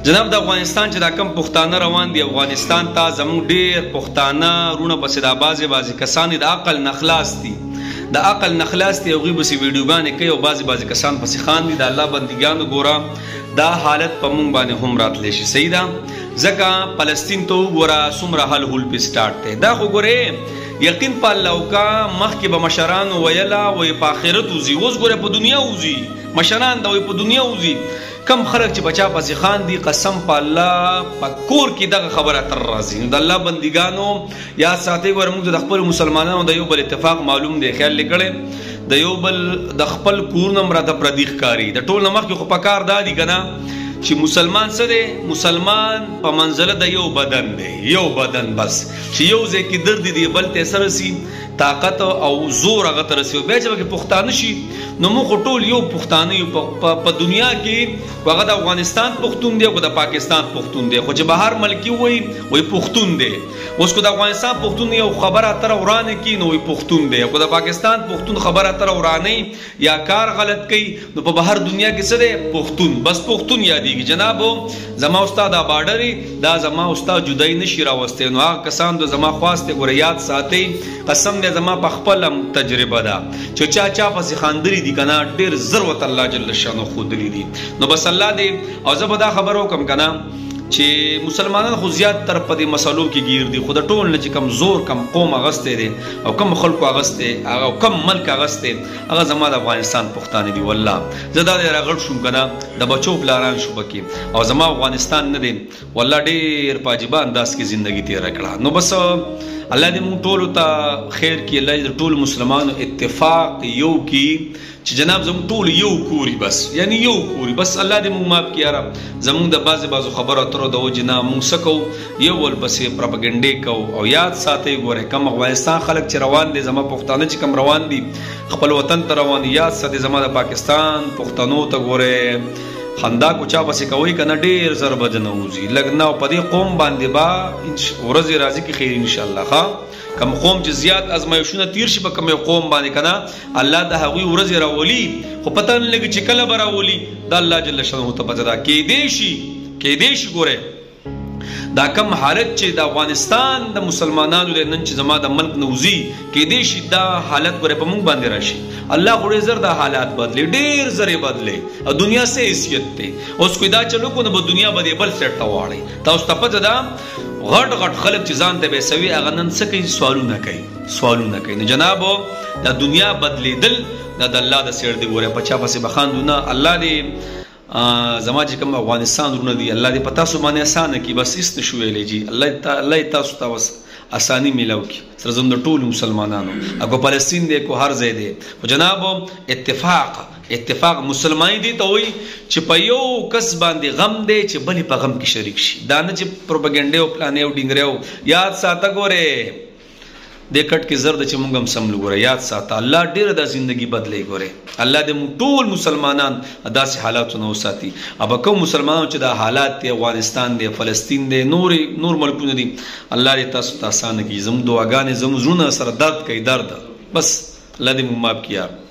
جناب د افغانستان چې دا کم پښتانه روان دي افغانستان ته زموږ ډېر پښتانه رونه پسې دا بعضې کسان د عقل نه خلاص دي د عقل نه خلاص دي هغوی پسې ویډیوګانې کوي او بعضې کسان پسې خاندي د الله بندګانو ګوره دا حالت په موږ باندې هم راتلی شي صحیح ده ځکه فلسطین ته وګوره څومره حل هول پې سټارټ دی دا خو ګورې یقین په الله وکړه مخکې به مشرانو ویله وایي په آخرت وځي اوس ګوره په دنیا وځي مشران دا وایي په دنیا وځي کم خلک چې بچا پسې خاندي قسم په الله په کور کې دغه خبره تر راځي نو د الله بندګانو یاد ساتئ ګوره موږ د خپلو مسلمانانو د یو بل اتفاق معلوم دی خیال لیکړی د یو بل د خپل کورونه هم راته پردي ښکاري د ټول نه مخکې خو په کار دا دي که نه چې مسلمان څه دی مسلمان په منزله د یو بدن دی یو بدن بس چې یو ځای کې درد دی بل ته سره رسي طاقت او زور هغه ته رسي بیا چې پکې پښتانه شي نو موږ ټول یو پښتانه یو په دنیا کې هغه د افغانستان پښتون دی او د پاکستان پښتون دی خو چې بهر ملکي وایي پښتون دی اوس که د افغانستان پښتون یو خبره اتره ورانه کي نو وایي پښتون دی او که د پاکستان پښتون خبره اتره ورانه یا کار غلط کوي نو په بهر دنیا کې څه دی پښتون بس پښتون یادېږي جنابو زما استاد دا باډرې دا زما استاد جدای نشي راوستی نو هغه کسان د زما خواست ګوره یاد ساتئ قسم دی زما په خپل تجربه ده چې چا پسې خاندلي دي که نه ډېر زر ورته الله جل شانو ښودلي دي نو بس الله دې او زه به دا خبره وکړم که نه چې مسلمانان خو زیات تر په دې مسلو کې ګیر دي خو د ټول نه چې کم زور کم قوم اغستی دی او کم خلکو اغستی او کم ملک اغستی هغه زما د افغانستان پښتانه دي والله زه دا دی راغړ شوم که نه د بچو پلاران شو پکې او زما افغانستان نه دی والله ډېر په عجیبه انداز کې زندګي تېره کړه نو بس الله دې موږ ټولو ته خیر کړي الله دې ټول مسلمانو اتفاق یو کړي چې جناب زموږ ټول یو کوري بس یعنی یو کوري بس الله دې موږ معاف کړي یا رب زموږ د بعضو خبرو اترو د وجې نه موږ څه کوو یو ول پسې پروپاګنډې کوو او یاد ساتئ ګورئ کم افغانستان خلک چې روان دي زما پښتانه چې کم روان دي خپل وطن ته روان دي یاد ساتئ زما د پاکستان پښتنو ته ګورئ خندا کو چا پسې کوئ که نه ډېر زر به نه وځي لږ نه په دې قوم باندې به ورځې راځي کې خیر انشاءالله ښه کم قوم چې زیات ازمایښونه تیر شي په کوم قوم باندې که نه الله د هغوی ورځې راولي خو پته نه لګي چې کله به راولي د الله جل شانه ته پته ده کیدی شي ګورئ دا کم حالت چې د افغانستان د مسلمانانو دی نن چې زما د ملک نه وځي کیدی شي دا حالت ګورئ په موږ باندې راشي الله خو ډېر زر دا حالات بدلی ډېر زر یې بدلی او دنیا څه حیثیت دی اوس کوی دا چلو کو نو به دنیا به دې بل سیټ ته واړئ تاسو ته پته ده غټ خلک چې ځان ته بېسوي هغه نن څه کوي سوالونه کوي نو جنابو دا دنیا بدلیدل دا د الله د سیټ دی ګورئ په چا پسې به خاندونه الله دې زما چې کوم افغانستان ورونه دي الله دې په تاسو باندې اسانه کړي بس هېڅ نشو ویلی جي الله تاسو ته بس اسانی میلاو کړي سره زموږ د ټولو مسلمانانو اګو فلسطین دی کو هر ځای دی خو جنابو اتفاق مسلمانی دی ته وایي چې په یو کس باندې غم دی چې بلې په غم کې شریک شي دا نه چې پروپاګنډې او پلانې او ډینګرې او یاد ساته ګورې دې کټ کې زر د چې موږ هم سملو ګوره یاد ساته الله ډېره دا زندګي بدلی ګورې الله دې موږ ټول مسلمانان داسې حالاتو نه وساتي او به کوم مسلمانانو چې دا حالات دی افغانستان دی فلسطین دی نور ملکونه دي الله دې تاسو ته اسانه کړي زموږ دعاګانې زموږ زړونه سره درد کوي درد بس الله دې موږ معاف کړي